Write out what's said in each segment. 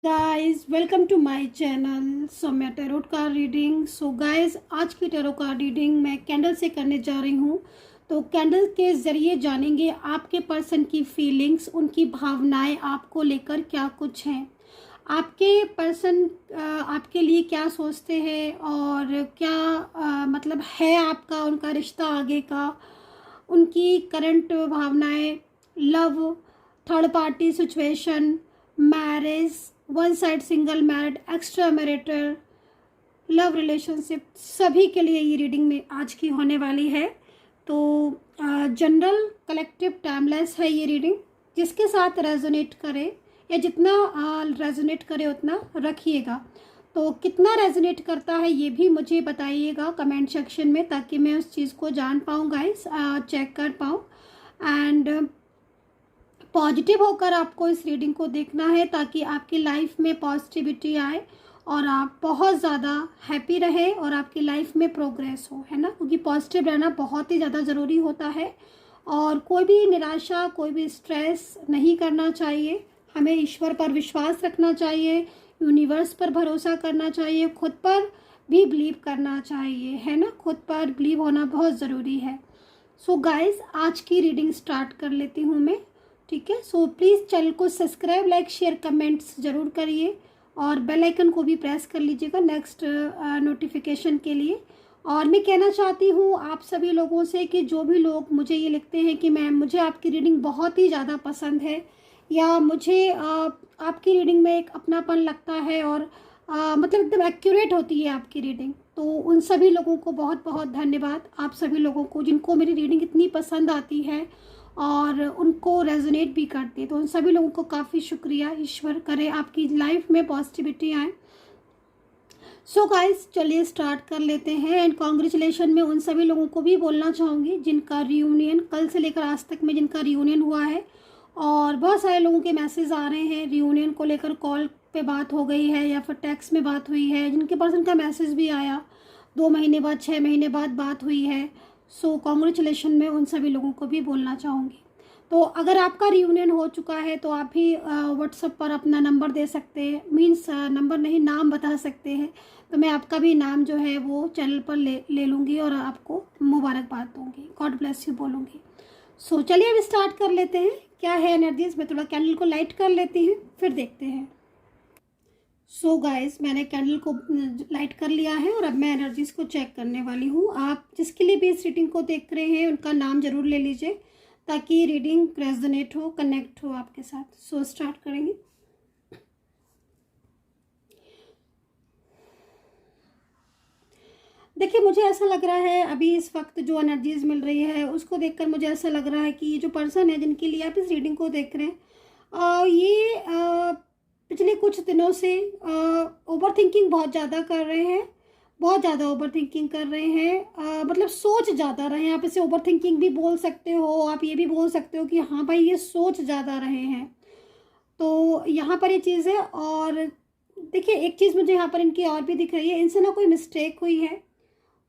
Guys, welcome to my channel Saumya tarot card reading. So guys, आज की tarot card reading मैं candle से करने जा रही हूँ। तो कैंडल के ज़रिए जानेंगे आपके पर्सन की फीलिंग्स, उनकी भावनाएं आपको लेकर क्या कुछ हैं, आपके पर्सन आपके लिए क्या सोचते हैं और क्या मतलब है आपका उनका रिश्ता आगे का, उनकी करंट भावनाएं, love, third party situation, marriage, one side single married, extra marital, love relationship, सभी के लिए ये रीडिंग में आज की होने वाली है। तो जनरल, कलेक्टिव, टाइमलेस है ये रीडिंग। जिसके साथ रेजोनेट करे या जितना रेजोनेट करे उतना रखिएगा। तो कितना रेजोनेट करता है ये भी मुझे बताइएगा कमेंट सेक्शन में, ताकि मैं उस चीज़ को जान पाऊँ गाइस, चेक कर पाऊँ। एंड पॉजिटिव होकर आपको इस रीडिंग को देखना है, ताकि आपकी लाइफ में पॉजिटिविटी आए और आप बहुत ज़्यादा हैप्पी रहे और आपकी लाइफ में प्रोग्रेस हो, है ना। क्योंकि पॉजिटिव रहना बहुत ही ज़्यादा ज़रूरी होता है और कोई भी निराशा, कोई भी स्ट्रेस नहीं करना चाहिए। हमें ईश्वर पर विश्वास रखना चाहिए, यूनिवर्स पर भरोसा करना चाहिए, खुद पर भी बिलीव करना चाहिए, है ना। खुद पर बिलीव होना बहुत ज़रूरी है। सो गाइस, आज की रीडिंग स्टार्ट कर लेती हूँ मैं, ठीक है। सो प्लीज़ चैनल को सब्सक्राइब, लाइक, शेयर, कमेंट्स ज़रूर करिए और बेल आइकन को भी प्रेस कर लीजिएगा नेक्स्ट नोटिफिकेशन के लिए। और मैं कहना चाहती हूँ आप सभी लोगों से कि जो भी लोग मुझे ये लिखते हैं कि मैम मुझे आपकी रीडिंग बहुत ही ज़्यादा पसंद है, या मुझे आपकी रीडिंग में एक अपनापन लगता है और मतलब एकदम एक्यूरेट होती है आपकी रीडिंग, तो उन सभी लोगों को बहुत बहुत धन्यवाद। आप सभी लोगों को जिनको मेरी रीडिंग इतनी पसंद आती है और उनको रेजोनेट भी करती है, तो उन सभी लोगों को काफ़ी शुक्रिया। ईश्वर करे आपकी लाइफ में पॉजिटिविटी आए। सो गाइस, चलिए स्टार्ट कर लेते हैं। एंड कॉन्ग्रेचुलेशन मैं उन सभी लोगों को भी बोलना चाहूँगी जिनका रियूनियन कल से लेकर आज तक में जिनका रियूनियन हुआ है। और बहुत सारे लोगों के मैसेज आ रहे हैं रियूनियन को लेकर, कॉल पे बात हो गई है या फिर टेक्स्ट में बात हुई है, जिनके पर्सन का मैसेज भी आया 2 महीने बाद, 6 महीने बाद बात हुई है। सो कॉन्ग्रेचुलेशन मैं उन सभी लोगों को भी बोलना चाहूँगी। तो अगर आपका रियूनियन हो चुका है तो आप भी व्हाट्सएप पर अपना नंबर दे सकते हैं, मीन्स नंबर नहीं, नाम बता सकते हैं। तो मैं आपका भी नाम जो है वो चैनल पर ले लूँगी और आपको मुबारकबाद दूँगी, गॉड ब्लेस यू बोलूँगी। सो चलिए अब स्टार्ट कर लेते हैं। क्या है एनर्जीज, मैं थोड़ा कैंडल को लाइट कर लेती हूँ, फिर देखते हैं। सो गाइस, मैंने कैंडल को लाइट कर लिया है और अब मैं एनर्जीज को चेक करने वाली हूँ। आप जिसके लिए भी इस रीडिंग को देख रहे हैं उनका नाम जरूर ले लीजिए, ताकि रीडिंग रेजोनेट हो, कनेक्ट हो आपके साथ। सो स्टार्ट करेंगे। देखिए, मुझे ऐसा लग रहा है अभी इस वक्त जो एनर्जीज मिल रही है उसको देखकर मुझे ऐसा लग रहा है कि ये जो पर्सन है जिनके लिए आप इस रीडिंग को देख रहे हैं, ये पिछले कुछ दिनों से ओवर थिंकिंग बहुत ज़्यादा कर रहे हैं, बहुत ज़्यादा ओवर थिंकिंग कर रहे हैं। मतलब सोच ज़्यादा रहे हैं। आप इसे ओवर थिंकिंग भी बोल सकते हो, आप ये भी बोल सकते हो कि हाँ भाई ये सोच ज़्यादा रहे हैं। तो यहाँ पर ये चीज़ है। और देखिए, एक चीज़ मुझे यहाँ पर इनकी और भी दिख रही है, इनसे ना कोई मिस्टेक हुई है,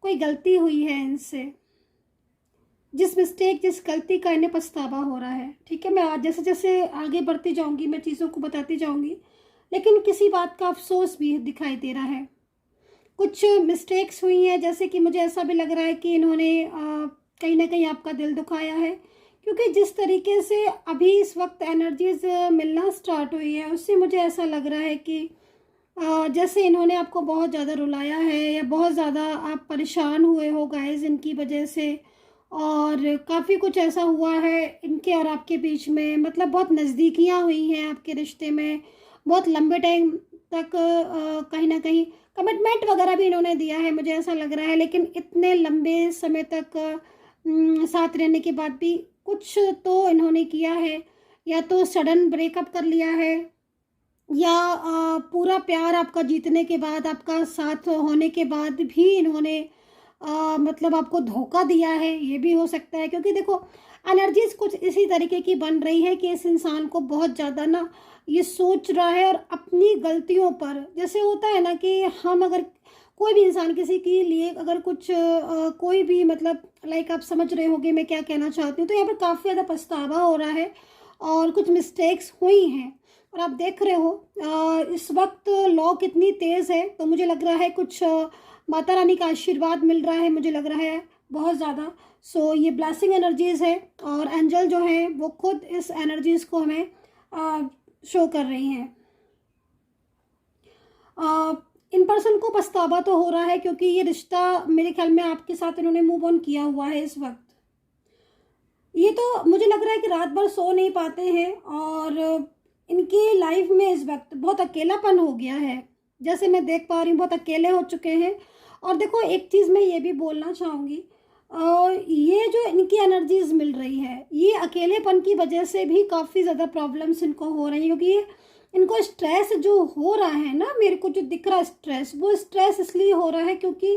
कोई गलती हुई है इनसे, जिस मिस्टेक, जिस गलती का इन्हें पछतावा हो रहा है। ठीक है, मैं आज जैसे जैसे आगे बढ़ती जाऊंगी मैं चीज़ों को बताती जाऊंगी, लेकिन किसी बात का अफसोस भी दिखाई दे रहा है। कुछ मिस्टेक्स हुई हैं, जैसे कि मुझे ऐसा भी लग रहा है कि इन्होंने कहीं ना कहीं आपका दिल दुखाया है, क्योंकि जिस तरीके से अभी इस वक्त एनर्जीज मिलना स्टार्ट हुई है उससे मुझे ऐसा लग रहा है कि जैसे इन्होंने आपको बहुत ज़्यादा रुलाया है या बहुत ज़्यादा आप परेशान हुए हो गाइस इनकी वजह से। और काफ़ी कुछ ऐसा हुआ है इनके और आपके बीच में, मतलब बहुत नज़दीकियाँ हुई हैं आपके रिश्ते में, बहुत लंबे टाइम तक कहीं ना कहीं कमिटमेंट वगैरह भी इन्होंने दिया है, मुझे ऐसा लग रहा है। लेकिन इतने लंबे समय तक साथ रहने के बाद भी कुछ तो इन्होंने किया है, या तो सडन ब्रेकअप कर लिया है, या पूरा प्यार आपका जीतने के बाद, आपका साथ होने के बाद भी इन्होंने मतलब आपको धोखा दिया है, ये भी हो सकता है। क्योंकि देखो, एनर्जीज कुछ इसी तरीके की बन रही है कि इस इंसान को बहुत ज़्यादा ना ये सोच रहा है और अपनी गलतियों पर, जैसे होता है ना कि हम अगर कोई भी इंसान किसी के लिए अगर कुछ कोई भी मतलब लाइक आप समझ रहे होगे मैं क्या कहना चाहती हूँ, तो यहाँ पर काफ़ी ज़्यादा पछतावा हो रहा है और कुछ मिस्टेक्स हुई हैं। और आप देख रहे हो इस वक्त लॉ कितनी तेज़ है। तो मुझे लग रहा है कुछ माता रानी का आशीर्वाद मिल रहा है, मुझे लग रहा है बहुत ज़्यादा। सो ये ब्लेसिंग एनर्जीज़ है और एंजल जो है वो खुद इस एनर्जीज़ को हमें शो कर रही हैं। इन पर्सन को पछतावा तो हो रहा है क्योंकि ये रिश्ता मेरे ख्याल में आपके साथ इन्होंने मूव ऑन किया हुआ है इस वक्त। ये तो मुझे लग रहा है कि रात भर सो नहीं पाते हैं और इनकी लाइफ में इस वक्त बहुत अकेलापन हो गया है, जैसे मैं देख पा रही हूँ बहुत अकेले हो चुके हैं। और देखो एक चीज़ मैं ये भी बोलना चाहूँगी, ये जो इनकी एनर्जीज मिल रही है ये अकेलेपन की वजह से भी काफ़ी ज़्यादा प्रॉब्लम्स इनको हो रही है, क्योंकि इनको स्ट्रेस जो हो रहा है ना, मेरे को जो दिख रहा है स्ट्रेस, वो स्ट्रेस इसलिए हो रहा है क्योंकि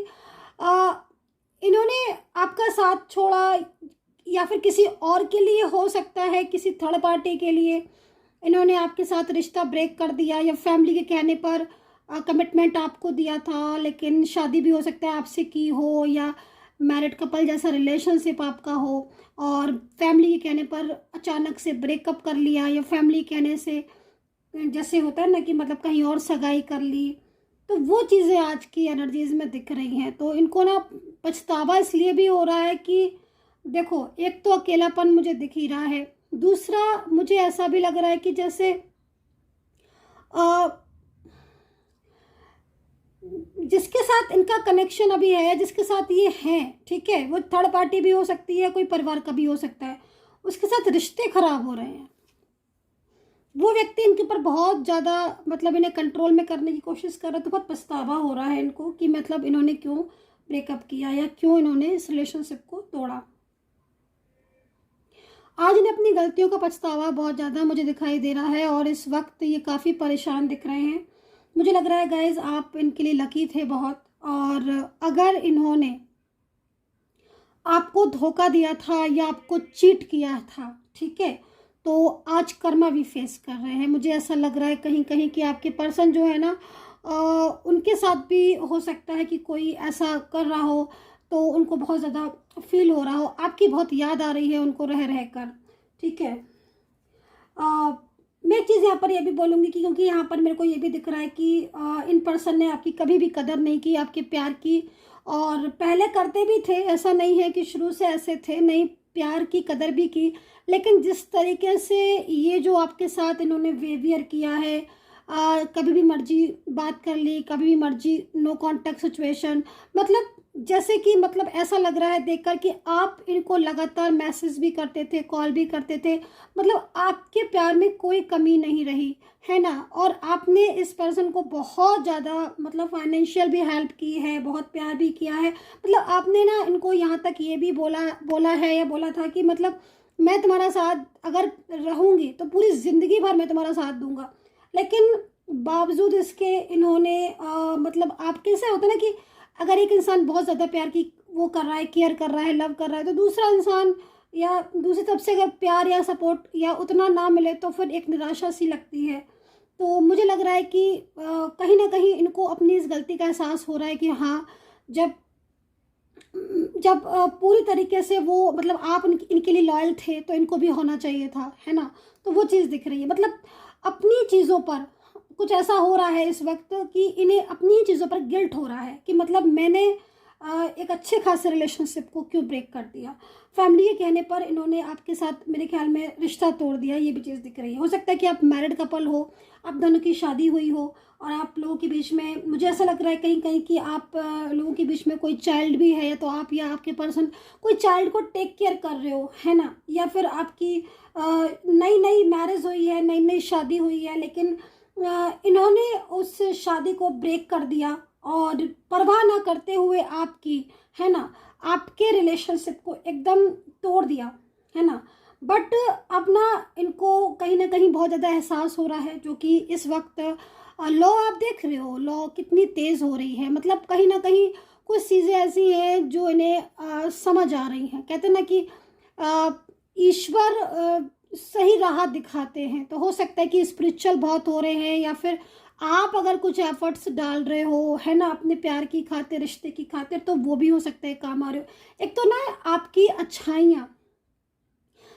इन्होंने आपका साथ छोड़ा या फिर किसी और के लिए हो सकता है, किसी थर्ड पार्टी के लिए इन्होंने आपके साथ रिश्ता ब्रेक कर दिया, या फैमिली के कहने पर कमिटमेंट आपको दिया था लेकिन शादी भी हो सकता है आपसे की हो, या मैरिड कपल जैसा रिलेशनशिप आपका हो और फैमिली के कहने पर अचानक से ब्रेकअप कर लिया, या फैमिली कहने से जैसे होता है ना कि मतलब कहीं और सगाई कर ली। तो वो चीज़ें आज की एनर्जीज में दिख रही हैं। तो इनको ना पछतावा इसलिए भी हो रहा है कि देखो एक तो अकेलापन मुझे दिख ही रहा है, दूसरा मुझे ऐसा भी लग रहा है कि जैसे जिसके साथ इनका कनेक्शन अभी है, जिसके साथ ये हैं, ठीक है, वो थर्ड पार्टी भी हो सकती है, कोई परिवार का भी हो सकता है, उसके साथ रिश्ते खराब हो रहे हैं। वो व्यक्ति इनके ऊपर बहुत ज़्यादा मतलब इन्हें कंट्रोल में करने की कोशिश कर रहा है। तो बहुत पछतावा हो रहा है इनको कि मतलब इन्होंने क्यों ब्रेकअप किया या क्यों इन्होंने इस रिलेशनशिप को तोड़ा। आज इन्हें अपनी गलतियों का पछतावा बहुत ज़्यादा मुझे दिखाई दे रहा है और इस वक्त ये काफ़ी परेशान दिख रहे हैं। मुझे लग रहा है गाइज आप इनके लिए लकी थे बहुत, और अगर इन्होंने आपको धोखा दिया था या आपको चीट किया था, ठीक है, तो आज कर्मा भी फेस कर रहे हैं। मुझे ऐसा लग रहा है कहीं कहीं कि आपके पर्सन जो है ना उनके साथ भी हो सकता है कि कोई ऐसा कर रहा हो, तो उनको बहुत ज़्यादा फील हो रहा हो, आपकी बहुत याद आ रही है उनको रह रह कर, ठीक है। मैं एक चीज़ यहाँ पर ये भी बोलूँगी कि क्योंकि यहाँ पर मेरे को ये भी दिख रहा है कि इन पर्सन ने आपकी कभी भी कदर नहीं की, आपके प्यार की, और पहले करते भी थे, ऐसा नहीं है कि शुरू से ऐसे थे, नहीं, प्यार की कदर भी की, लेकिन जिस तरीके से ये जो आपके साथ इन्होंने बिहेवियर किया है, कभी भी मर्जी बात कर ली, कभी भी मर्जी नो कांटेक्ट सिचुएशन, मतलब जैसे कि मतलब ऐसा लग रहा है देखकर कि आप इनको लगातार मैसेज भी करते थे, कॉल भी करते थे, मतलब आपके प्यार में कोई कमी नहीं रही है ना। और आपने इस पर्सन को बहुत ज़्यादा मतलब फाइनेंशियल भी हेल्प की है, बहुत प्यार भी किया है, मतलब आपने ना इनको यहाँ तक ये भी बोला है या बोला था कि मतलब मैं तुम्हारा साथ अगर रहूँगी तो पूरी ज़िंदगी भर मैं तुम्हारा साथ दूंगा। लेकिन बावजूद इसके इन्होंने मतलब आप कैसे होता है ना कि अगर एक इंसान बहुत ज़्यादा प्यार की वो कर रहा है, केयर कर रहा है, लव कर रहा है, तो दूसरा इंसान या दूसरी तरफ से अगर प्यार या सपोर्ट या उतना ना मिले तो फिर एक निराशा सी लगती है। तो मुझे लग रहा है कि कहीं ना कहीं इनको अपनी इस गलती का एहसास हो रहा है कि हाँ, जब जब पूरी तरीके से वो मतलब आप इनके लिए लॉयल थे तो इनको भी होना चाहिए था, है ना। तो वो चीज़ दिख रही है, मतलब अपनी चीज़ों पर कुछ ऐसा हो रहा है इस वक्त कि इन्हें अपनी ही चीज़ों पर गिल्ट हो रहा है कि मतलब मैंने एक अच्छे खासे रिलेशनशिप को क्यों ब्रेक कर दिया। फैमिली के कहने पर इन्होंने आपके साथ मेरे ख्याल में रिश्ता तोड़ दिया, ये भी चीज़ दिख रही है। हो सकता है कि आप मैरिड कपल हो, आप दोनों की शादी हुई हो और आप लोगों के बीच में मुझे ऐसा लग रहा है कहीं कहीं कि आप लोगों के बीच में कोई चाइल्ड भी है, तो आप या आपके पर्सन कोई चाइल्ड को टेक केयर कर रहे हो, है ना। या फिर आपकी नई नई मैरिज हुई है, नई नई शादी हुई है, लेकिन इन्होंने उस शादी को ब्रेक कर दिया और परवाह ना करते हुए आपकी, है ना, आपके रिलेशनशिप को एकदम तोड़ दिया, है ना। बट अब ना इनको कहीं ना कहीं बहुत ज़्यादा एहसास हो रहा है, जो कि इस वक्त लॉ आप देख रहे हो, लॉ कितनी तेज़ हो रही है, मतलब कहीं ना कहीं कुछ चीज़ें ऐसी हैं जो इन्हें समझ आ रही हैं। कहते हैं ना कि ईश्वर सही राह दिखाते हैं, तो हो सकता है कि स्पिरिचुअल बहुत हो रहे हैं, या फिर आप अगर कुछ एफर्ट्स डाल रहे हो, है ना, अपने प्यार की खातिर, रिश्ते की खातिर, तो वो भी हो सकता है काम आ रहे हो। एक तो ना आपकी अच्छाइयाँ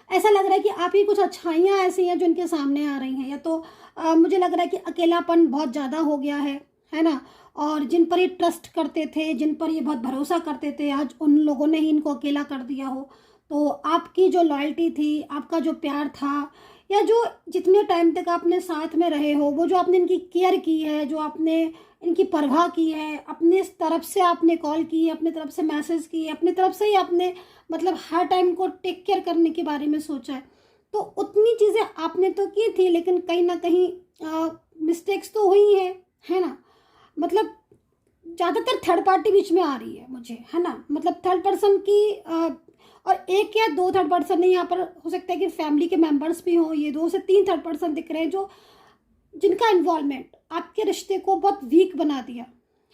ऐसा लग रहा है कि आप ही कुछ अच्छाइयाँ ऐसी हैं जो इनके सामने आ रही हैं, या तो मुझे लग रहा है कि अकेलापन बहुत ज़्यादा हो गया है ना। और जिन पर ये ट्रस्ट करते थे, जिन पर ये बहुत भरोसा करते थे, आज उन लोगों ने ही इनको अकेला कर दिया हो। तो आपकी जो लॉयल्टी थी, आपका जो प्यार था, या जो जितने टाइम तक आपने साथ में रहे हो, वो जो आपने इनकी केयर की है, जो आपने इनकी परवाह की है, अपने तरफ से आपने कॉल की, अपने तरफ से मैसेज किए, अपनी तरफ से ही आपने मतलब हर टाइम को टेक केयर करने के बारे में सोचा है। तो उतनी चीज़ें आपने तो की थी, लेकिन कहीं ना कहीं मिस्टेक्स तो हुई है ना। मतलब ज़्यादातर थर्ड पार्टी बीच में आ रही है मुझे, है ना। मतलब थर्ड पर्सन की और एक या दो थर्ड पर्सन नहीं, यहाँ पर हो सकता है कि फैमिली के मेंबर्स भी हों। ये 2 से 3 थर्ड पर्सन दिख रहे हैं जो जिनका इन्वॉल्वमेंट आपके रिश्ते को बहुत वीक बना दिया,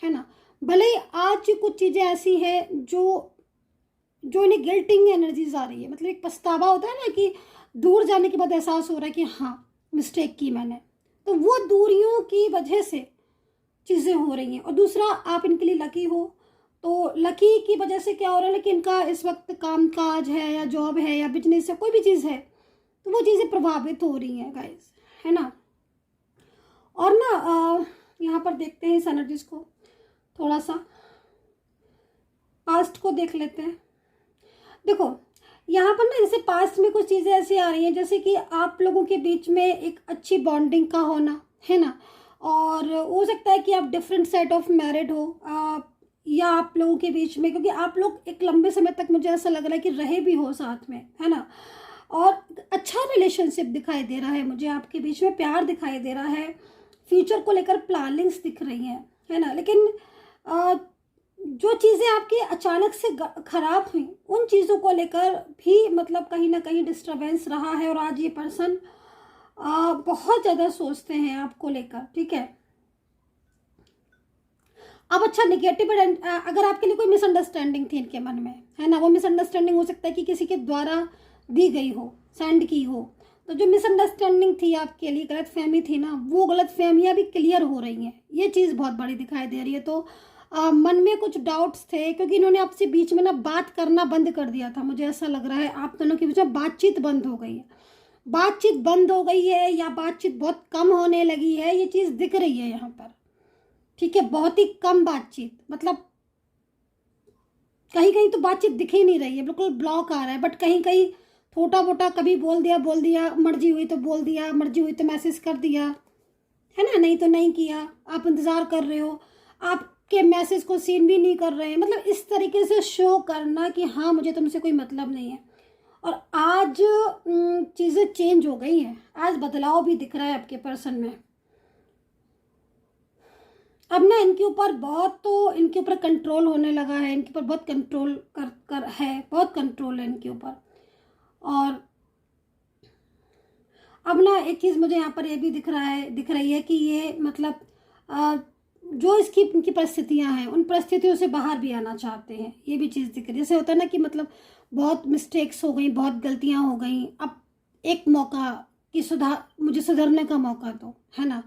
है ना। भले ही आज कुछ चीज़ें ऐसी हैं जो इन्हें गिल्टिंग एनर्जीज आ रही है। मतलब एक पछतावा होता है ना कि दूर जाने के बाद एहसास हो रहा है कि हाँ मिस्टेक की मैंने, तो वो दूरियों की वजह से चीज़ें हो रही हैं। और दूसरा, आप इनके लिए लकी हो, तो लकी की वजह से क्या हो रहा है कि इनका इस वक्त काम काज है या जॉब है या बिजनेस है, कोई भी चीज़ है, तो वो चीज़ें प्रभावित हो रही हैं गाइस, है ना। और ना यहाँ पर देखते हैं इस एनर्जीज को, थोड़ा सा पास्ट को देख लेते हैं। देखो यहाँ पर ना जैसे पास्ट में कुछ चीज़ें ऐसी आ रही हैं जैसे कि आप लोगों के बीच में एक अच्छी बॉन्डिंग का होना, है ना। और हो सकता है कि आप डिफरेंट सेट ऑफ मैरिड हो, या आप लोगों के बीच में, क्योंकि आप लोग एक लंबे समय तक मुझे ऐसा लग रहा है कि रहे भी हो साथ में, है ना। और अच्छा रिलेशनशिप दिखाई दे रहा है मुझे आपके बीच में, प्यार दिखाई दे रहा है, फ्यूचर को लेकर प्लानिंग्स दिख रही हैं, है ना। लेकिन जो चीज़ें आपकी अचानक से खराब हुई, उन चीज़ों को लेकर भी मतलब कहीं ना कहीं डिस्टर्बेंस रहा है। और आज ये पर्सन बहुत ज़्यादा सोचते हैं आपको लेकर, ठीक है। अब अच्छा निगेटिव, अगर आपके लिए कोई मिसअंडरस्टैंडिंग थी इनके मन में, है ना, वो मिसअंडरस्टैंडिंग हो सकता है कि किसी के द्वारा दी गई हो, सेंड की हो। तो जो मिसअंडरस्टैंडिंग थी आपके लिए, गलत फहमी थी ना, वो गलत फहमियाँ भी क्लियर हो रही हैं। ये चीज़ बहुत बड़ी दिखाई दे रही है। तो मन में कुछ डाउट्स थे, क्योंकि इन्होंने आपसे बीच में ना बात करना बंद कर दिया था। मुझे ऐसा लग रहा है आप दोनों के बीच में बातचीत बंद हो गई है, बातचीत बंद हो गई है, या बातचीत बहुत कम होने लगी है, ये चीज़ दिख रही है यहाँ पर, ठीक है। बहुत ही कम बातचीत, मतलब कहीं कहीं तो बातचीत दिख ही नहीं रही है, बिल्कुल ब्लॉक आ रहा है। बट कहीं कहीं छोटा मोटा कभी बोल दिया, मर्जी हुई तो बोल दिया, मर्जी हुई तो मैसेज कर दिया, है ना, नहीं तो नहीं किया। आप इंतज़ार कर रहे हो, आपके मैसेज को सीन भी नहीं कर रहे हैं। मतलब इस तरीके से शो करना कि हाँ मुझे तुमसे कोई मतलब नहीं है। और आज चीज़ें चेंज हो गई हैं, आज बदलाव भी दिख रहा है आपके पर्सन में। अब ना इनके ऊपर कंट्रोल होने लगा है, इनके ऊपर बहुत कंट्रोल कर है, बहुत कंट्रोल है इनके ऊपर। और अब ना एक चीज़ मुझे यहाँ पर ये भी दिख रही है कि ये मतलब जो इनकी परिस्थितियाँ हैं, उन परिस्थितियों से बाहर भी आना चाहते हैं। ये भी चीज़ दिख रही है। जैसे होता है ना कि मतलब बहुत मिस्टेक्स हो गई, बहुत गलतियाँ हो गई, अब एक मौका कि मुझे सुधरने का मौका दो, है ना।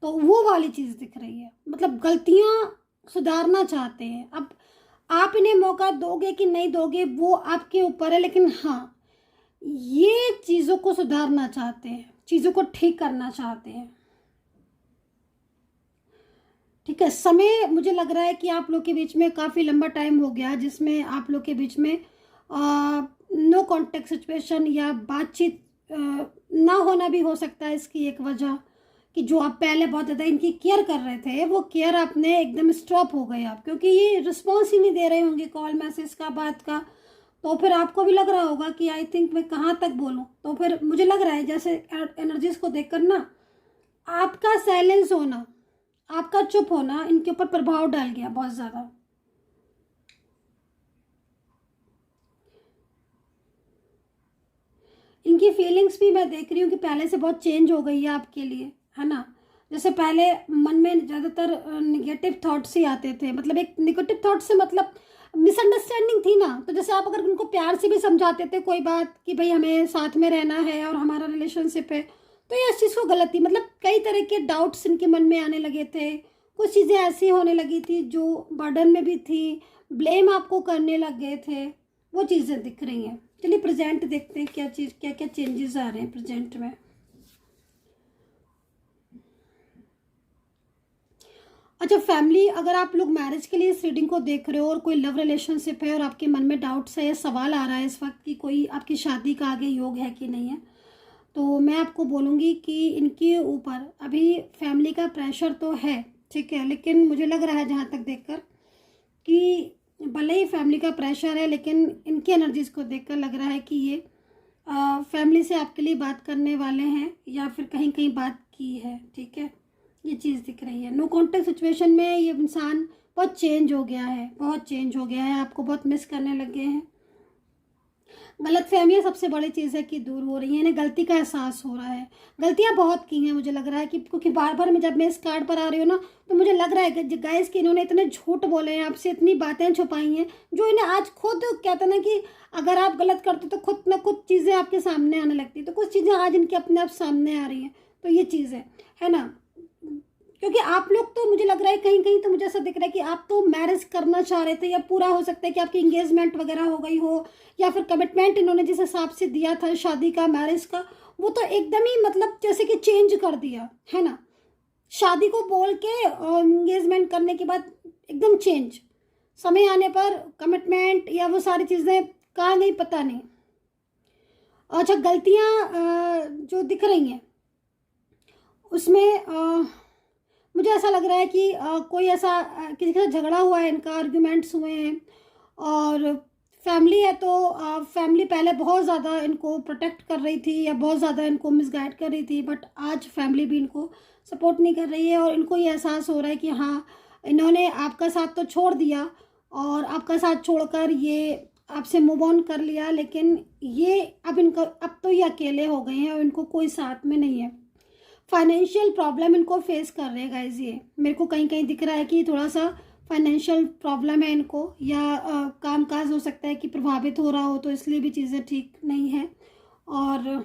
तो वो वाली चीज़ दिख रही है, मतलब गलतियाँ सुधारना चाहते हैं। अब आप इन्हें मौका दोगे कि नहीं दोगे वो आपके ऊपर है, लेकिन हाँ ये चीज़ों को सुधारना चाहते हैं, चीज़ों को ठीक करना चाहते हैं, ठीक है। समय मुझे लग रहा है कि आप लोग के बीच में काफ़ी लंबा टाइम हो गया जिसमें आप लोग के बीच में नो कॉन्टेक्ट सिचुएशन या बातचीत ना होना भी हो सकता है। इसकी एक वजह कि जो आप पहले बहुत ज़्यादा इनकी केयर कर रहे थे, वो केयर आपने एकदम स्टॉप हो गए आप, क्योंकि ये रिस्पॉन्स ही नहीं दे रहे होंगे कॉल मैसेज का, बात का। तो फिर आपको भी लग रहा होगा कि आई थिंक मैं कहाँ तक बोलूँ। तो फिर मुझे लग रहा है जैसे एनर्जीज को देखकर ना आपका साइलेंस होना, आपका चुप होना इनके ऊपर प्रभाव डाल गया बहुत ज़्यादा। इनकी फीलिंग्स भी मैं देख रही हूँ कि पहले से बहुत चेंज हो गई है आपके लिए, है ना। जैसे पहले मन में ज़्यादातर निगेटिव थॉट्स ही आते थे। मतलब एक निगेटिव थॉट से मतलब मिसअंडरस्टैंडिंग थी ना, तो जैसे आप अगर उनको प्यार से भी समझाते थे कोई बात कि भाई हमें साथ में रहना है और हमारा रिलेशनशिप है, तो ये इस चीज़ को गलत थी। मतलब कई तरह के डाउट्स इनके मन में आने लगे थे, कुछ चीज़ें ऐसी होने लगी थी जो बर्डन में भी थी, ब्लेम आपको करने लग गए थे, वो चीज़ें दिख रही हैं। चलिए प्रेजेंट देखते हैं क्या चीज़, क्या क्या चेंजेस आ रहे हैं प्रेजेंट में। अच्छा फैमिली, अगर आप लोग मैरिज के लिए इस रीडिंग को देख रहे हो और कोई लव रिलेशनशिप है और आपके मन में डाउट्स है या सवाल आ रहा है इस वक्त कि कोई आपकी शादी का आगे योग है कि नहीं है, तो मैं आपको बोलूँगी कि इनके ऊपर अभी फैमिली का प्रेशर तो है, ठीक है, लेकिन मुझे लग रहा है जहाँ तक देखकर कि भले ही फैमिली का प्रेशर है, लेकिन इनकी एनर्जीज़ को देखकर लग रहा है कि ये फैमिली से आपके लिए बात करने वाले हैं या फिर कहीं कहीं बात की है, ठीक है, ये चीज़ दिख रही है। नो कॉन्टेक्ट सिचुएशन में ये इंसान बहुत चेंज हो गया है, बहुत चेंज हो गया है, आपको बहुत मिस करने लग गए हैं। गलतफहमियाँ सबसे बड़ी चीज़ है कि दूर हो रही हैं, इन्हें गलती का एहसास हो रहा है। गलतियाँ बहुत की हैं मुझे लग रहा है कि, क्योंकि बार बार मैं जब मैं इस कार्ड पर आ रही हूँ ना, तो मुझे लग रहा है कि गाइस कि इन्होंने इतने झूठ बोले हैं आपसे, इतनी बातें छुपाई हैं जो इन्हें आज खुद कहते ना कि अगर आप गलत करते तो खुद ना खुद चीज़ें आपके सामने आने लगती, तो कुछ चीज़ें आज इनके अपने आप सामने आ रही हैं। तो ये चीज़ है ना, क्योंकि आप लोग तो मुझे लग रहा है कहीं कहीं तो मुझे ऐसा दिख रहा है कि आप तो मैरिज करना चाह रहे थे, या पूरा हो सकता है कि आपकी इंगेजमेंट वगैरह हो गई हो, या फिर कमिटमेंट इन्होंने जिस हिसाब से दिया था शादी का, मैरिज का, वो तो एकदम ही मतलब जैसे कि चेंज कर दिया है ना। शादी को बोल के इंगेजमेंट करने के बाद एकदम चेंज, समय आने पर कमिटमेंट या वो सारी चीज़ें कहाँ गई पता नहीं। अच्छा गलतियाँ जो दिख रही हैं उसमें मुझे ऐसा लग रहा है कि कोई ऐसा किसी के साथ झगड़ा हुआ है, इनका आर्ग्यूमेंट्स हुए हैं, और फैमिली है तो फैमिली पहले बहुत ज़्यादा इनको प्रोटेक्ट कर रही थी या बहुत ज़्यादा इनको मिसगाइड कर रही थी, बट आज फैमिली भी इनको सपोर्ट नहीं कर रही है, और इनको ये एहसास हो रहा है कि हाँ इन्होंने आपका साथ तो छोड़ दिया और आपका साथ छोड़कर ये आपसे मूव ऑन कर लिया, लेकिन ये अब तो ये अकेले हो गए हैं और इनको कोई साथ में नहीं है। फाइनेंशियल प्रॉब्लम इनको फेस कर रहे हैं गाइज, ये मेरे को कहीं कहीं दिख रहा है कि थोड़ा सा फाइनेंशियल प्रॉब्लम है इनको, या कामकाज हो सकता है कि प्रभावित हो रहा हो, तो इसलिए भी चीज़ें ठीक नहीं है, और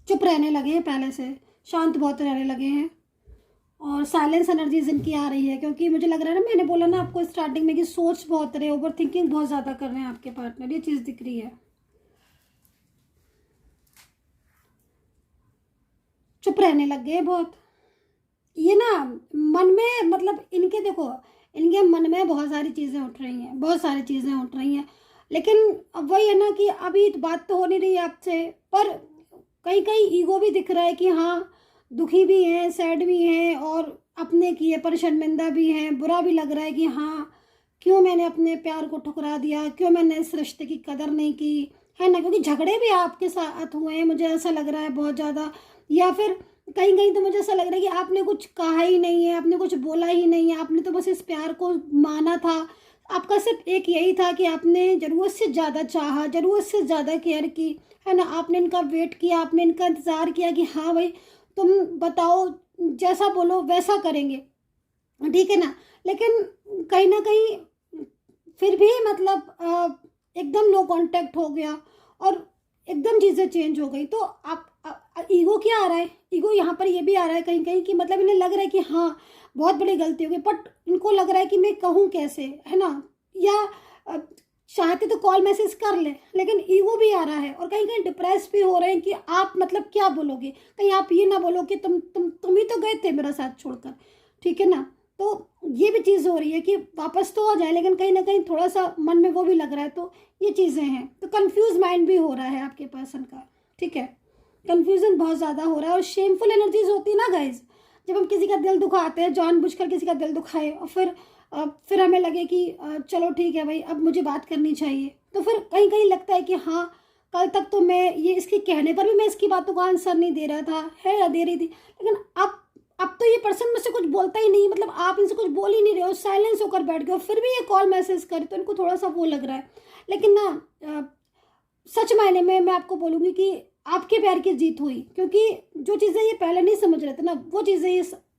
चुप रहने लगे हैं, पहले से शांत बहुत रहने लगे हैं, और साइलेंस एनर्जीज इनकी आ रही है, क्योंकि मुझे लग रहा है ना, मैंने बोला ना आपको स्टार्टिंग में कि सोच बहुत रहे, ओवर थिंकिंग बहुत ज़्यादा कर रहे हैं आपके पार्टनर, ये चीज़ दिख रही है। चुप रहने लग गए बहुत, ये ना मन में मतलब इनके देखो, इनके मन में बहुत सारी चीज़ें उठ रही हैं, बहुत सारी चीज़ें उठ रही हैं, लेकिन अब वही है ना कि अभी बात तो हो नहीं रही आपसे, पर कहीं कहीं ईगो भी दिख रहा है कि हाँ दुखी भी हैं, सैड भी हैं, और अपने किए पर शर्मिंदा भी हैं, बुरा भी लग रहा है कि हाँ क्यों मैंने अपने प्यार को ठुकरा दिया, क्यों मैंने इस रिश्ते की कदर नहीं की, है ना, क्योंकि झगड़े भी आपके साथ हुए हैं मुझे ऐसा लग रहा है बहुत ज़्यादा, या फिर कहीं कहीं तो मुझे ऐसा लग रहा है कि आपने कुछ कहा ही नहीं है, आपने कुछ बोला ही नहीं है, आपने तो बस इस प्यार को माना था, आपका सिर्फ एक यही था कि आपने ज़रूरत से ज़्यादा चाहा, ज़रूरत से ज़्यादा केयर की, है ना, आपने इनका वेट किया, आपने इनका इंतज़ार किया कि हाँ भाई तुम बताओ, जैसा बोलो वैसा करेंगे, ठीक है ना, लेकिन कहीं ना कहीं फिर भी मतलब एकदम लो कांटेक्ट हो गया और एकदम चीज़ें चेंज हो गई, तो आप ईगो क्या आ रहा है, ईगो यहाँ पर ये भी आ रहा है कहीं कहीं कि मतलब इन्हें लग रहा है कि हाँ बहुत बड़ी गलती हो गई, बट इनको लग रहा है कि मैं कहूँ कैसे, है ना, या चाहते तो कॉल मैसेज कर ले, लेकिन ईगो भी आ रहा है, और कहीं कहीं डिप्रेस भी हो रहे हैं कि आप मतलब क्या बोलोगे, कहीं आप ये ना बोलो कि तुम ही तो गए थे मेरा साथ छोड़कर, ठीक है ना, तो ये भी चीज़ हो रही है कि वापस तो आ जाए, लेकिन कहीं ना कहीं थोड़ा सा मन में वो भी लग रहा है, तो ये चीज़ें हैं, तो कंफ्यूज माइंड भी हो रहा है आपके पर्सन का, ठीक है, कंफ्यूजन बहुत ज़्यादा हो रहा है, और शेमफुल एनर्जीज होती है ना गाइज, जब हम किसी का दिल दुखाते हैं, जानबूझकर किसी का दिल दुखाए, और फिर हमें लगे कि चलो ठीक है भाई अब मुझे बात करनी चाहिए, तो फिर कहीं कहीं लगता है कि हाँ कल तक तो मैं ये इसके कहने पर भी मैं इसकी बातों का आंसर नहीं दे रहा था, है या दे रही थी, लेकिन अब तो ये पर्सन मुझसे कुछ बोलता ही नहीं, मतलब आप इनसे कुछ बोल ही नहीं रहे हो, साइलेंस होकर बैठ गए हो, फिर भी ये कॉल मैसेज करे, तो इनको थोड़ा सा वो लग रहा है, लेकिन ना सच मायने में मैं आपको बोलूँगी कि आपके प्यार की जीत हुई, क्योंकि जो चीज़ें ये पहले नहीं समझ रहे थे ना, वो चीज़ें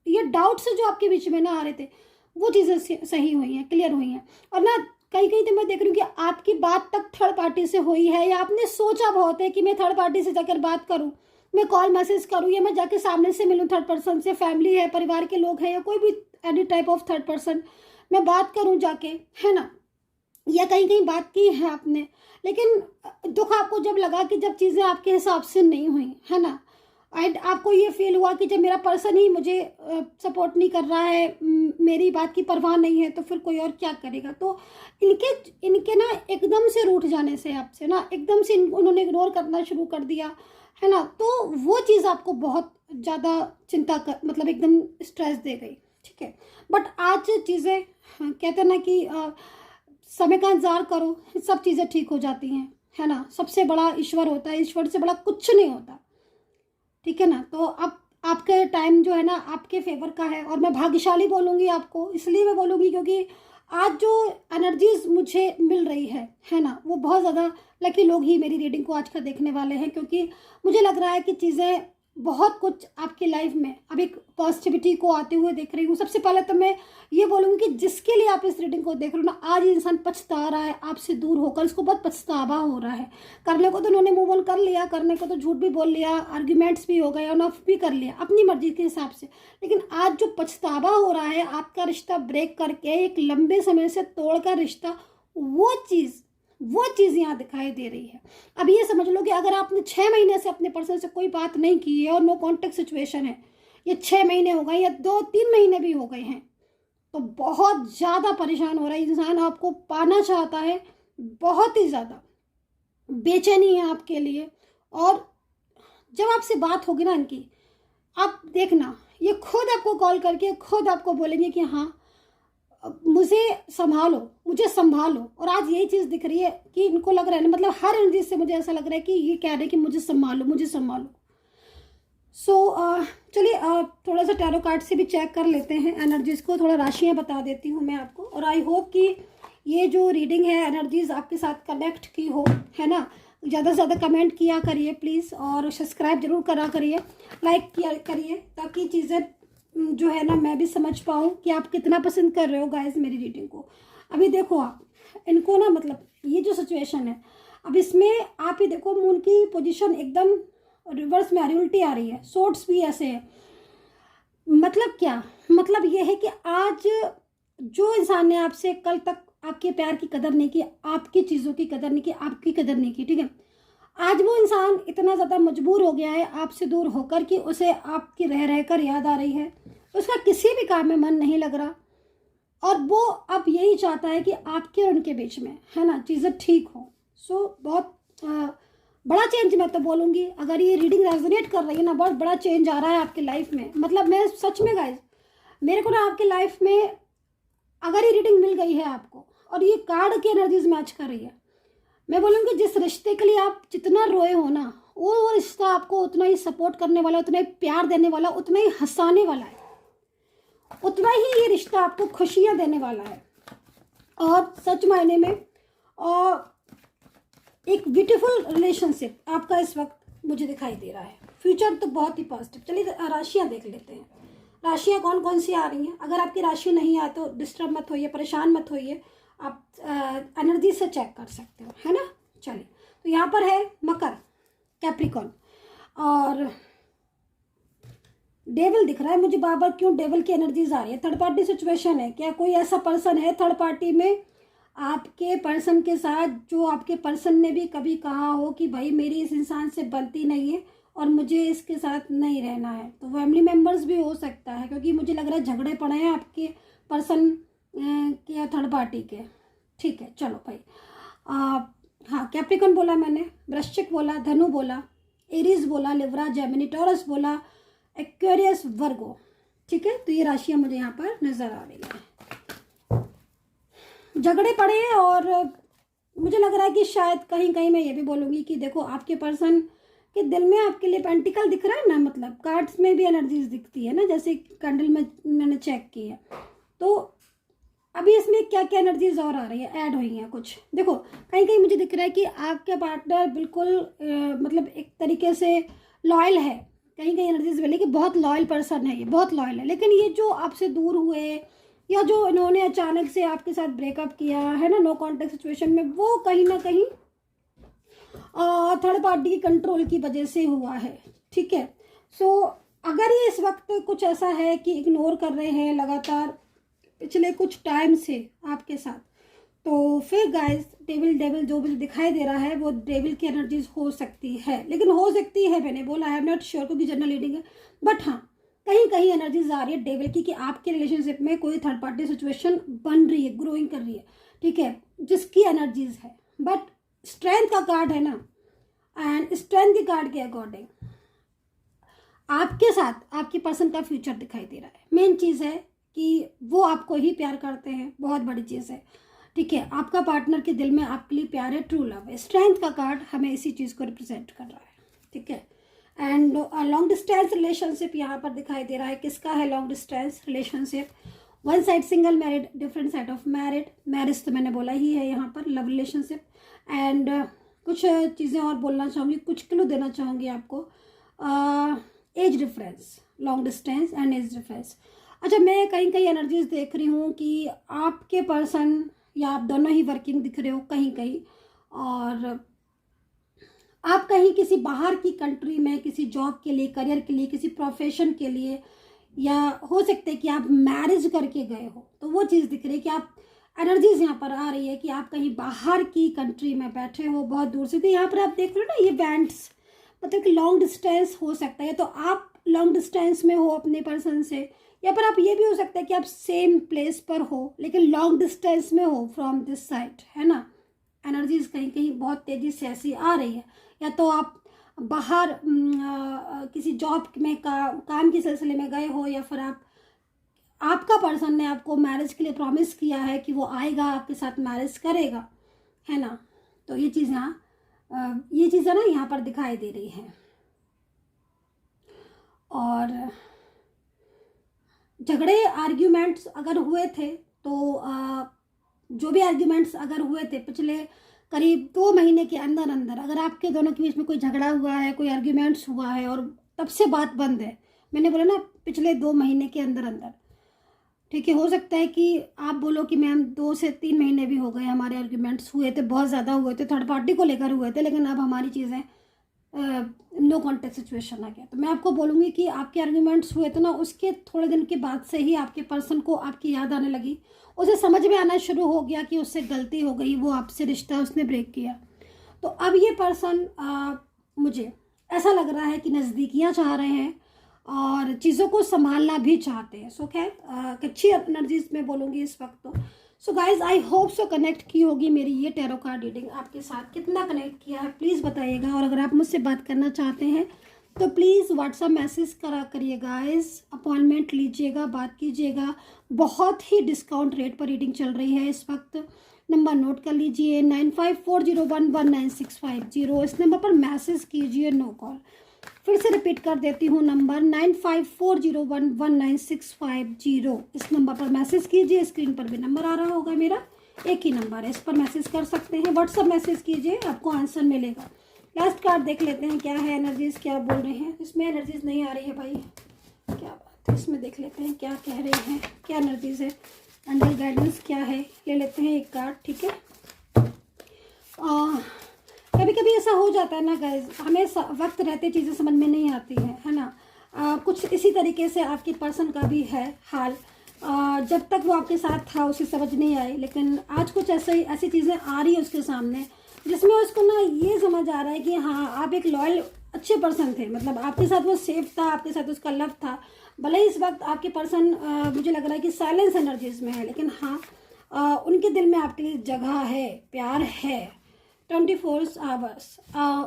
ये डाउट्स जो आपके बीच में ना आ रहे थे, वो चीज़ें सही हुई हैं, क्लियर हुई हैं, और ना कहीं कहीं तो मैं देख रही हूँ कि आपकी बात तक थर्ड पार्टी से हुई है, या आपने सोचा बहुत है कि मैं थर्ड पार्टी से जाकर बात करूँ, मैं कॉल मैसेज करूँ, या मैं जाके सामने से मिलूँ थर्ड पर्सन से, फैमिली है, परिवार के लोग हैं, या कोई भी any type of third person, मैं बात करूँ जाके, है ना, या कहीं कहीं बात की है आपने, लेकिन दुख आपको जब लगा कि जब चीज़ें आपके हिसाब से नहीं हुई, है ना, एंड आपको ये फील हुआ कि जब मेरा पर्सन ही मुझे सपोर्ट नहीं कर रहा है, मेरी बात की परवाह नहीं है, तो फिर कोई और क्या करेगा। तो इनके इनके ना एकदम से रूठ जाने से, आपसे ना एकदम से उन्होंने इग्नोर करना शुरू कर दिया, है ना, तो वो चीज़ आपको बहुत ज़्यादा चिंता कर, मतलब एकदम स्ट्रेस दे गई, ठीक है। बट आज चीज़ें, कहते हैं ना कि समय का इंतजार करो, सब चीज़ें ठीक हो जाती हैं, है ना। सबसे बड़ा ईश्वर होता है, ईश्वर से बड़ा कुछ नहीं होता, ठीक है ना। तो अब आपका टाइम जो है ना आपके फेवर का है, और मैं भाग्यशाली बोलूँगी आपको, इसलिए मैं बोलूँगी क्योंकि आज जो एनर्जीज मुझे मिल रही है ना, वो बहुत ज़्यादा लकी लोग ही मेरी रीडिंग को आज का देखने वाले हैं, क्योंकि मुझे लग रहा है कि चीज़ें बहुत कुछ आपकी लाइफ में अब एक पॉजिटिविटी को आते हुए देख रही हूँ। सबसे पहले तो मैं ये बोलूँगी कि जिसके लिए आप इस रीडिंग को देख रहे हो ना, आज इंसान पछता रहा है आपसे दूर होकर, इसको बहुत पछतावा हो रहा है। करने को तो उन्होंने मूव ऑन कर लिया, करने को तो झूठ भी बोल लिया, आर्ग्यूमेंट्स भी हो गए, ऑन ऑफ भी कर लिया अपनी मर्जी के हिसाब से, लेकिन आज जो पछतावा हो रहा है आपका रिश्ता ब्रेक करके एक लंबे समय से तोड़कर रिश्ता, वो चीज़ यहाँ दिखाई दे रही है। अब ये समझ लो कि अगर आपने 6 महीने से अपने पर्सन से कोई बात नहीं की है और नो कॉन्टेक्ट सिचुएशन है, ये 6 महीने हो गए या 2-3 महीने भी हो गए हैं, तो बहुत ज़्यादा परेशान हो रहा है इंसान, आपको पाना चाहता है, बहुत ही ज़्यादा बेचैनी है आपके लिए। और जब आपसे बात होगी ना इनकी, आप देखना ये खुद आपको कॉल करके खुद आपको बोलेंगे कि हाँ मुझे संभालो, मुझे संभालो। और आज यही चीज़ दिख रही है कि इनको लग रहा है ना, मतलब हर एनर्जी से मुझे ऐसा लग रहा है कि ये कह रहे हैं कि मुझे संभालो, मुझे संभालो। सो चलिए थोड़ा सा टैरो कार्ड से भी चेक कर लेते हैं एनर्जीज को, थोड़ा राशियाँ बता देती हूँ मैं आपको। और आई होप कि ये जो रीडिंग है एनर्जीज आपके साथ कनेक्ट की हो, है ना। ज़्यादा से ज़्यादा कमेंट किया करिए प्लीज़, और सब्सक्राइब जरूर करा करिए, लाइक किया करिए, ताकि चीज़ें जो है ना मैं भी समझ पाऊँ कि आप कितना पसंद कर रहे हो गाइस मेरी रीडिंग को। अभी देखो आप इनको ना, मतलब ये जो सिचुएशन है अब इसमें आप ही देखो, मून की पोजीशन एकदम रिवर्स में आ रही, उल्टी आ रही है, सोर्ट्स भी ऐसे है। मतलब क्या, मतलब ये है कि आज जो इंसान ने आपसे कल तक आपके प्यार की कदर नहीं की, आपकी चीज़ों की कदर नहीं की, आपकी कदर नहीं की, ठीक है, आज वो इंसान इतना ज़्यादा मजबूर हो गया है आपसे दूर होकर कि उसे आपकी रह रहकर याद आ रही है, उसका किसी भी काम में मन नहीं लग रहा, और वो अब यही चाहता है कि आपके और उनके बीच में, है ना, चीज़ें ठीक हो। सो बहुत बड़ा चेंज मैं तो बोलूँगी, अगर ये रीडिंग रेजोनेट कर रही है ना, बहुत बड़ा चेंज आ रहा है आपकी लाइफ में। मतलब मैं सच में गाइस, मेरे को ना आपकी लाइफ में अगर ये रीडिंग मिल गई है आपको और ये कार्ड की एनर्जीज मैच कर रही है, मैं बोलूँगी जिस रिश्ते के लिए आप जितना रोए हो ना, वो रिश्ता आपको उतना ही सपोर्ट करने वाला, उतना ही प्यार देने वाला, उतना ही हंसाने वाला है, उतना ही ये रिश्ता आपको खुशियाँ देने वाला है। और सच मायने में और एक ब्यूटीफुल रिलेशनशिप आपका इस वक्त मुझे दिखाई दे रहा है। फ्यूचर तो बहुत ही पॉजिटिव। चलिए राशियाँ देख लेते हैं, राशियाँ कौन कौन सी आ रही हैं। अगर आपकी राशि नहीं आए तो डिस्टर्ब मत होइए, परेशान मत होइए, आप एनर्जी से चेक कर सकते हो, है ना। चलिए, तो यहाँ पर है मकर, कैप्रिकॉर्न, और डेविल दिख रहा है मुझे बार बार। क्यों डेविल की एनर्जीज आ रही है? थर्ड पार्टी सिचुएशन है क्या? कोई ऐसा पर्सन है थर्ड पार्टी में आपके पर्सन के साथ, जो आपके पर्सन ने भी कभी कहा हो कि भाई मेरी इस इंसान से बनती नहीं है और मुझे इसके साथ नहीं रहना है। तो फैमिली मेम्बर्स भी हो सकता है, क्योंकि मुझे लग रहा है झगड़े पड़े हैं आपके पर्सन के थर्ड पार्टी के। ठीक है, चलो भाई। हाँ, कैप्रिकॉर्न बोला मैंने, वृश्चिक बोला, धनु बोला, एरीज बोला, लिब्रा, जेमिनी, टॉरस बोला, एक्वेरियस, वर्गो। ठीक है, तो ये राशियाँ मुझे यहाँ पर नजर आ रही है। झगड़े पड़े हैं, और मुझे लग रहा है कि शायद कहीं कहीं मैं ये भी बोलूँगी कि देखो आपके पर्सन के दिल में आपके लिए पेंटिकल दिख रहा है ना, मतलब कार्ड्स में भी एनर्जीज दिखती है ना, जैसे कैंडल में मैंने चेक की है। तो अभी इसमें क्या क्या एनर्जीज और आ रही है, ऐड हुई हैं कुछ। देखो कहीं कहीं मुझे दिख रहा है कि आपका पार्टनर बिल्कुल मतलब एक तरीके से लॉयल है। कहीं कहीं एनर्जीज बोले कि बहुत लॉयल पर्सन है, ये बहुत लॉयल है। लेकिन ये जो आपसे दूर हुए, या जो इन्होंने अचानक से आपके साथ ब्रेकअप किया है ना, नो कॉन्टेक्ट सिचुएशन में, वो कहीं ना कहीं थर्ड पार्टी की कंट्रोल की वजह से हुआ है। ठीक है, सो अगर ये इस वक्त कुछ ऐसा है कि इग्नोर कर रहे हैं लगातार पिछले कुछ टाइम से आपके साथ, तो फिर गाइस डेविल डेविल जो मुझे दिखाई दे रहा है वो डेविल की एनर्जीज हो सकती है, लेकिन हो सकती है मैंने बोला आई एम नॉट श्योर क्योंकि जनरल रीडिंग है। बट हाँ, कहीं कहीं एनर्जीज आ रही है डेविल की कि आपके रिलेशनशिप में कोई थर्ड पार्टी सिचुएशन बन रही है, ग्रोइंग कर रही है, ठीक है, जिसकी एनर्जीज है। बट स्ट्रेंथ का कार्ड है ना, एंड स्ट्रेंथ के कार्ड के अकॉर्डिंग आपके साथ आपकी पर्सन का फ्यूचर दिखाई दे रहा है। मेन चीज़ है कि वो आपको ही प्यार करते हैं, बहुत बड़ी चीज़ है, ठीक है, आपका पार्टनर के दिल में आपके लिए प्यार है, ट्रू लव है। स्ट्रेंथ का कार्ड हमें इसी चीज़ को रिप्रेजेंट कर रहा है, ठीक है। एंड लॉन्ग डिस्टेंस रिलेशनशिप यहाँ पर दिखाई दे रहा है। किसका है long distance relationship? One side single married, different side of married. Marriage तो मैंने बोला ही है यहाँ पर। लव रिलेशनशिप एंड कुछ चीज़ें और बोलना चाहूँगी, कुछ क्लू देना चाहूँगी आपको। Age difference, long distance and age difference. अच्छा, मैं कहीं कहीं एनर्जीज देख रही हूँ कि आपके पर्सन या आप दोनों ही वर्किंग दिख रहे हो कहीं कहीं, और आप कहीं किसी बाहर की कंट्री में किसी जॉब के लिए, करियर के लिए, किसी प्रोफेशन के लिए, या हो सकता है कि आप मैरिज करके गए हो, तो वो चीज़ दिख रही है कि आप एनर्जीज यहाँ पर आ रही है कि आप कहीं बाहर की कंट्री में बैठे हो बहुत दूर से। तो यहाँ पर आप देख रहे हो ना, ये बैंड्स मतलब कि लॉन्ग डिस्टेंस हो सकता है। तो आप लॉन्ग डिस्टेंस में हो अपने पर्सन से, या पर आप ये भी हो सकता है कि आप सेम प्लेस पर हो लेकिन लॉन्ग डिस्टेंस में हो फ्रॉम दिस साइड, है ना। एनर्जीज कहीं कहीं बहुत तेज़ी से ऐसी आ रही है। या तो आप बाहर किसी जॉब में काम के सिलसिले में गए हो, या फिर आपका पर्सन ने आपको मैरिज के लिए प्रॉमिस किया है कि वो आएगा आपके साथ मैरिज करेगा, है ना। तो ये चीज़ ये चीज़ें ना यहाँ पर दिखाई दे रही है। और झगड़े आर्ग्यूमेंट्स अगर हुए थे तो जो भी आर्ग्यूमेंट्स अगर हुए थे पिछले करीब 2 महीने के अंदर अंदर, अगर आपके दोनों के बीच में कोई झगड़ा हुआ है, कोई आर्ग्यूमेंट्स हुआ है और तब से बात बंद है, मैंने बोला ना पिछले 2 महीने के अंदर अंदर, ठीक है। हो सकता है कि आप बोलो कि मैम 2 से 3 महीने भी हो गए हमारे आर्ग्यूमेंट्स हुए थे, बहुत ज़्यादा हुए थे, थर्ड पार्टी को लेकर हुए थे, लेकिन अब हमारी चीज़ें नो कॉन्टेक्ट सिचुएशन आ गया। तो मैं आपको बोलूँगी कि आपके आर्ग्यूमेंट्स हुए थे ना, उसके थोड़े दिन के बाद से ही आपके पर्सन को आपकी याद आने लगी, उसे समझ में आना शुरू हो गया कि उससे गलती हो गई, वो आपसे रिश्ता उसने ब्रेक किया। तो अब ये पर्सन मुझे ऐसा लग रहा है कि नज़दीकियाँ चाह रहे हैं और चीज़ों को संभालना भी चाहते हैं। सो खैर अच्छी एनर्जीज में बोलूँगी इस वक्त तो। So guys I hope so connect की होगी मेरी ये टैरो कार्ड रीडिंग आपके साथ। कितना कनेक्ट किया है प्लीज़ बताइएगा, और अगर आप मुझसे बात करना चाहते हैं तो प्लीज़ व्हाट्सअप मैसेज करिए गाइज, अपॉइंटमेंट लीजिएगा, बात कीजिएगा। बहुत ही डिस्काउंट रेट पर रीडिंग चल रही है इस वक्त। नंबर नोट कर लीजिए 9540119650। इस नंबर पर मैसेज कीजिए, नो कॉल। फिर से रिपीट कर देती हूँ, नंबर 9540119650। इस नंबर पर मैसेज कीजिए। स्क्रीन पर भी नंबर आ रहा होगा मेरा, एक ही नंबर है, इस पर मैसेज कर सकते हैं। व्हाट्सअप मैसेज कीजिए, आपको आंसर मिलेगा। लास्ट कार्ड देख लेते हैं क्या है एनर्जीज, क्या बोल रहे हैं। इसमें एनर्जीज नहीं आ रही है भाई, क्या बात है। इसमें देख लेते हैं क्या कह रहे हैं, क्या एनर्जीज है, एंजल गाइडेंस क्या है। ले लेते हैं एक कार्ड, ठीक है। कभी कभी ऐसा हो जाता है ना गाइज, हमें वक्त रहते चीज़ें समझ में नहीं आती है ना। कुछ इसी तरीके से आपके पर्सन का भी है हाल। जब तक वो आपके साथ था उसे समझ नहीं आई, लेकिन आज कुछ ऐसी चीज़ें आ रही है उसके सामने जिसमें उसको ना ये समझ आ रहा है कि हाँ आप एक लॉयल अच्छे पर्सन थे, मतलब आपके साथ वो सेफ था, आपके साथ उसका लव था। भले ही इस वक्त आपके पर्सन मुझे लग रहा है कि साइलेंस एनर्जीज में है, लेकिन हाँ उनके दिल में आपके लिए जगह है, प्यार है। 24 आवर्स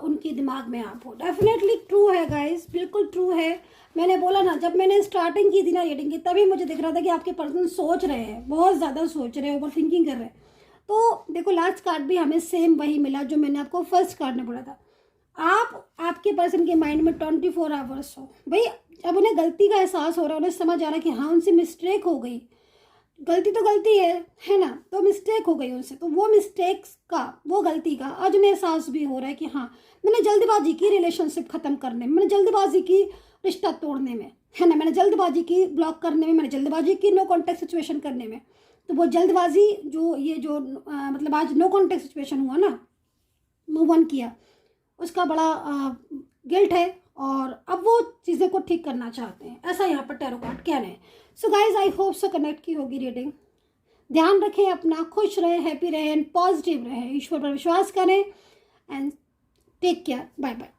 उनके दिमाग में आप हो। डेफिनेटली ट्रू है गाइस, बिल्कुल ट्रू है। मैंने बोला ना, जब मैंने स्टार्टिंग की थी ना रीडिंग की, तभी मुझे दिख रहा था कि आपके पर्सन सोच रहे हैं, बहुत ज़्यादा सोच रहे हैं, ओवर थिंकिंग कर रहे हैं। तो देखो लास्ट कार्ड भी हमें सेम वही मिला जो मैंने आपको फर्स्ट कार्ड में बोला था। आपके पर्सन के माइंड में 24 आवर्स हो भाई। अब उन्हें गलती का एहसास हो रहा है, उन्हें समझ आ रहा है कि हाँ उनसे मिस्टेक हो गई, गलती तो गलती है ना, तो मिस्टेक हो गई उनसे। तो वो मिस्टेक्स का, वो गलती का आज उन्हें एहसास भी हो रहा है कि हाँ मैंने जल्दबाजी की रिलेशनशिप ख़त्म करने में, मैंने जल्दबाजी की रिश्ता तोड़ने में, है ना, मैंने जल्दबाजी की ब्लॉक करने में, मैंने जल्दबाजी की नो कॉन्टेक्ट सिचुएशन करने में। तो वो जल्दबाजी जो मतलब आज नो कॉन्टेक्ट सिचुएशन हुआ ना, मूव ऑन किया, उसका बड़ा गिल्ट है और अब वो चीज़ें को ठीक करना चाहते हैं, ऐसा यहाँ पर टैरो कार्ड कह रहे हैं। So guys I hope so connect की होगी रीडिंग। ध्यान रखें अपना, खुश रहें, हैप्पी रहें एंड पॉजिटिव रहें, ईश्वर पर विश्वास करें and take care, bye bye.